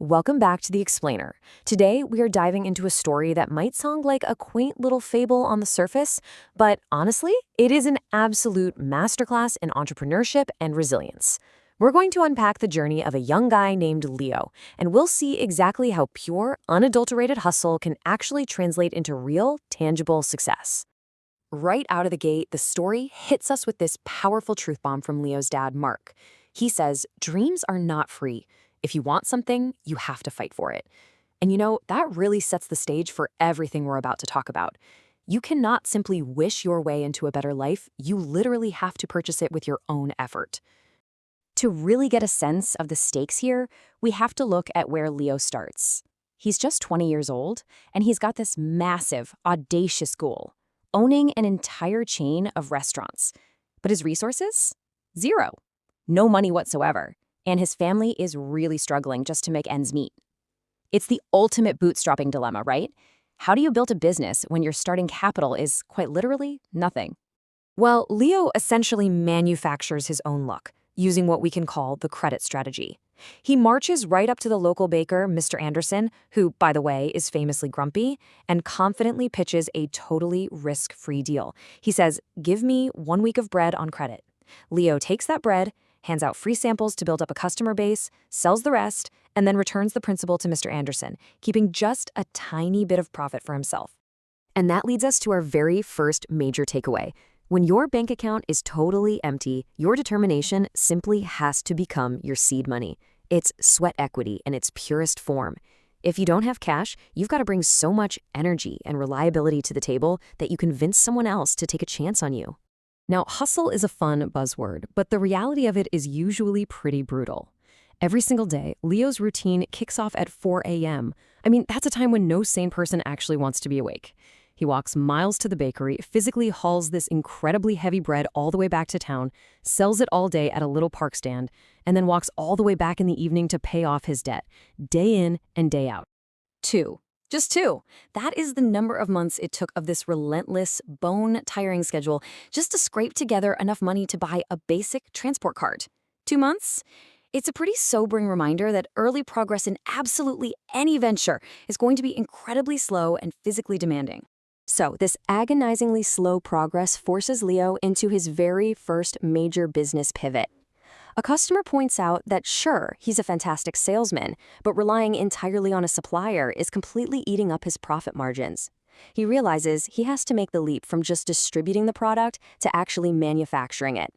Welcome back to The Explainer. Today, we are diving into a story that might sound like a quaint little fable on the surface, but honestly, it is an absolute masterclass in entrepreneurship and resilience. We're going to unpack the journey of a young guy named Leo, and we'll see exactly how pure, unadulterated hustle can actually translate into real, tangible success. Right out of the gate, the story hits us with this powerful truth bomb from Leo's dad, Mark. He says, dreams are not free. If you want something, you have to fight for it. And that really sets the stage for everything we're about to talk about. You cannot simply wish your way into a better life. You literally have to purchase it with your own effort. To really get a sense of the stakes here, we have to look at where Leo starts. He's just 20 years old, and he's got this massive, audacious goal: owning an entire chain of restaurants. But his resources? Zero. No money whatsoever. And his family is really struggling just to make ends meet. It's the ultimate bootstrapping dilemma, right? How do you build a business when your starting capital is quite literally nothing? Well, Leo essentially manufactures his own luck, using what we can call the credit strategy. He marches right up to the local baker, Mr. Anderson, who, by the way, is famously grumpy, and confidently pitches a totally risk-free deal. He says, "Give me 1 week of bread on credit." Leo takes that bread, hands out free samples to build up a customer base, sells the rest, and then returns the principal to Mr. Anderson, keeping just a tiny bit of profit for himself. And that leads us to our very first major takeaway. When your bank account is totally empty, your determination simply has to become your seed money. It's sweat equity in its purest form. If you don't have cash, you've got to bring so much energy and reliability to the table that you convince someone else to take a chance on you. Now, hustle is a fun buzzword, but the reality of it is usually pretty brutal. Every single day, Leo's routine kicks off at 4 a.m. That's a time when no sane person actually wants to be awake. He walks miles to the bakery, physically hauls this incredibly heavy bread all the way back to town, sells it all day at a little park stand, and then walks all the way back in the evening to pay off his debt, day in and day out. Just two. That is the number of months it took of this relentless, bone-tiring schedule just to scrape together enough money to buy a basic transport card. 2 months? It's a pretty sobering reminder that early progress in absolutely any venture is going to be incredibly slow and physically demanding. So, this agonizingly slow progress forces Leo into his very first major business pivot. A customer points out that sure, he's a fantastic salesman, but relying entirely on a supplier is completely eating up his profit margins. He realizes he has to make the leap from just distributing the product to actually manufacturing it.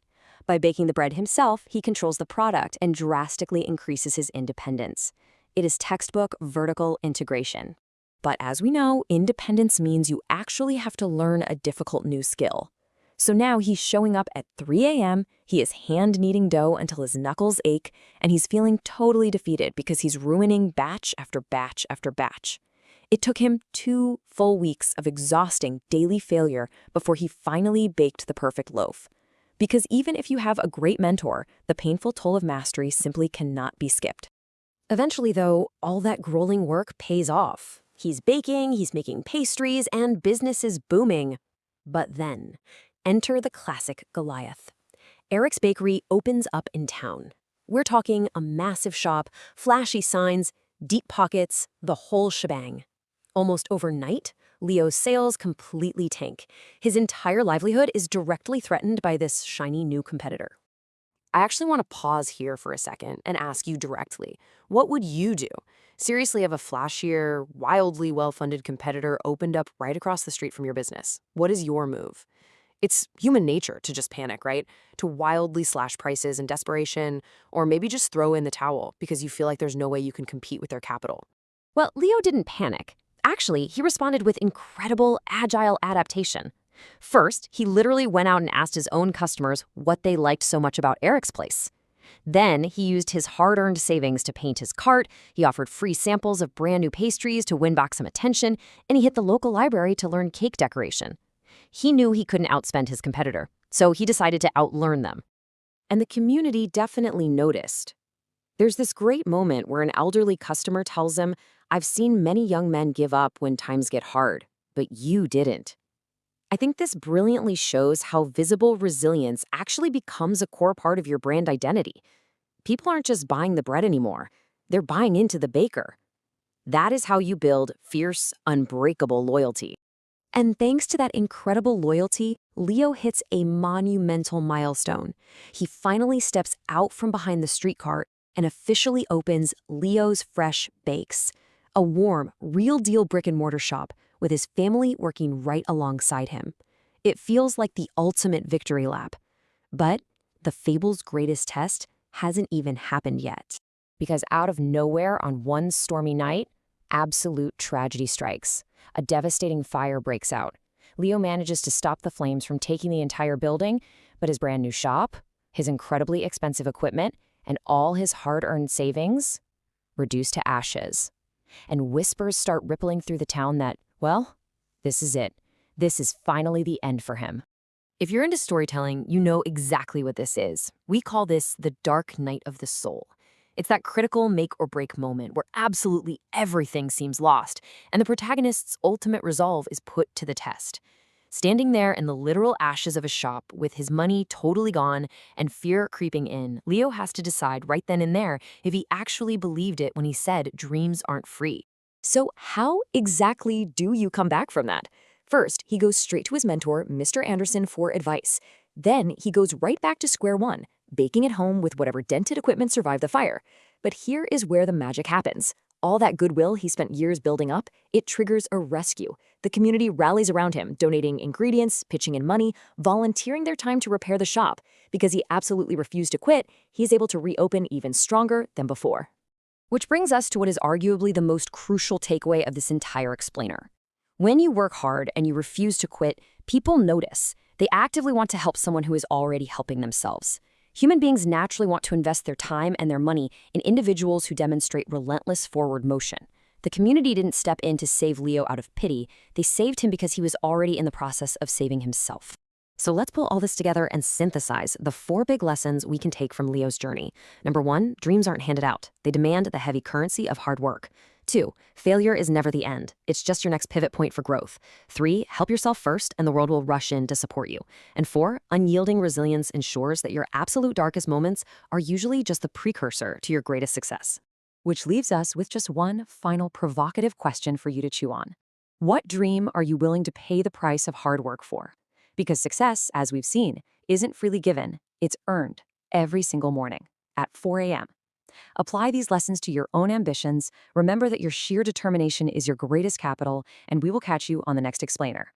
By baking the bread himself, he controls the product and drastically increases his independence. It is textbook vertical integration. But as we know, independence means you actually have to learn a difficult new skill. So now he's showing up at 3 a.m., he is hand-kneading dough until his knuckles ache, and he's feeling totally defeated because he's ruining batch after batch after batch. It took him 2 full weeks of exhausting daily failure before he finally baked the perfect loaf. Because even if you have a great mentor, the painful toll of mastery simply cannot be skipped. Eventually, though, all that grueling work pays off. He's baking, he's making pastries, and business is booming. But then, enter the classic Goliath. Eric's Bakery opens up in town. We're talking a massive shop, flashy signs, deep pockets, the whole shebang. Almost overnight, Leo's sales completely tank. His entire livelihood is directly threatened by this shiny new competitor. I actually want to pause here for a second and ask you directly, what would you do? Seriously, if a flashier, wildly well-funded competitor opened up right across the street from your business, what is your move? It's human nature to just panic, right? To wildly slash prices in desperation, or maybe just throw in the towel because you feel like there's no way you can compete with their capital. Well, Leo didn't panic. Actually, he responded with incredible, agile adaptation. First, he literally went out and asked his own customers what they liked so much about Eric's place. Then, he used his hard-earned savings to paint his cart, he offered free samples of brand new pastries to win back some attention, and he hit the local library to learn cake decoration. He knew he couldn't outspend his competitor, so he decided to outlearn them. And the community definitely noticed. There's this great moment where an elderly customer tells him, "I've seen many young men give up when times get hard, but you didn't." I think this brilliantly shows how visible resilience actually becomes a core part of your brand identity. People aren't just buying the bread anymore. They're buying into the baker. That is how you build fierce, unbreakable loyalty. And thanks to that incredible loyalty, Leo hits a monumental milestone. He finally steps out from behind the streetcar and officially opens Leo's Fresh Bakes, a warm, real-deal brick-and-mortar shop with his family working right alongside him. It feels like the ultimate victory lap. But the fable's greatest test hasn't even happened yet. Because out of nowhere on one stormy night, absolute tragedy strikes. A devastating fire breaks out. Leo manages to stop the flames from taking the entire building, but his brand new shop, his incredibly expensive equipment, and all his hard-earned savings reduce to ashes. And whispers start rippling through the town that, well, this is it. This is finally the end for him. If you're into storytelling, you know exactly what this is. We call this the dark night of the soul. It's that critical make-or-break moment where absolutely everything seems lost, and the protagonist's ultimate resolve is put to the test. Standing there in the literal ashes of a shop with his money totally gone and fear creeping in, Leo has to decide right then and there if he actually believed it when he said dreams aren't free. So how exactly do you come back from that? First, he goes straight to his mentor, Mr. Anderson, for advice. Then he goes right back to square one, baking at home with whatever dented equipment survived the fire. But here is where the magic happens. All that goodwill he spent years building up, it triggers a rescue. The community rallies around him, donating ingredients, pitching in money, volunteering their time to repair the shop. Because he absolutely refused to quit, he's able to reopen even stronger than before. Which brings us to what is arguably the most crucial takeaway of this entire explainer. When you work hard and you refuse to quit, people notice. They actively want to help someone who is already helping themselves. Human beings naturally want to invest their time and their money in individuals who demonstrate relentless forward motion. The community didn't step in to save Leo out of pity. They saved him because he was already in the process of saving himself. So let's pull all this together and synthesize the 4 big lessons we can take from Leo's journey. Number 1, dreams aren't handed out. They demand the heavy currency of hard work. 2, failure is never the end. It's just your next pivot point for growth. 3, help yourself first and the world will rush in to support you. And 4, unyielding resilience ensures that your absolute darkest moments are usually just the precursor to your greatest success. Which leaves us with just one final provocative question for you to chew on. What dream are you willing to pay the price of hard work for? Because success, as we've seen, isn't freely given, it's earned every single morning at 4 a.m. Apply these lessons to your own ambitions. Remember that your sheer determination is your greatest capital, and we will catch you on the next explainer.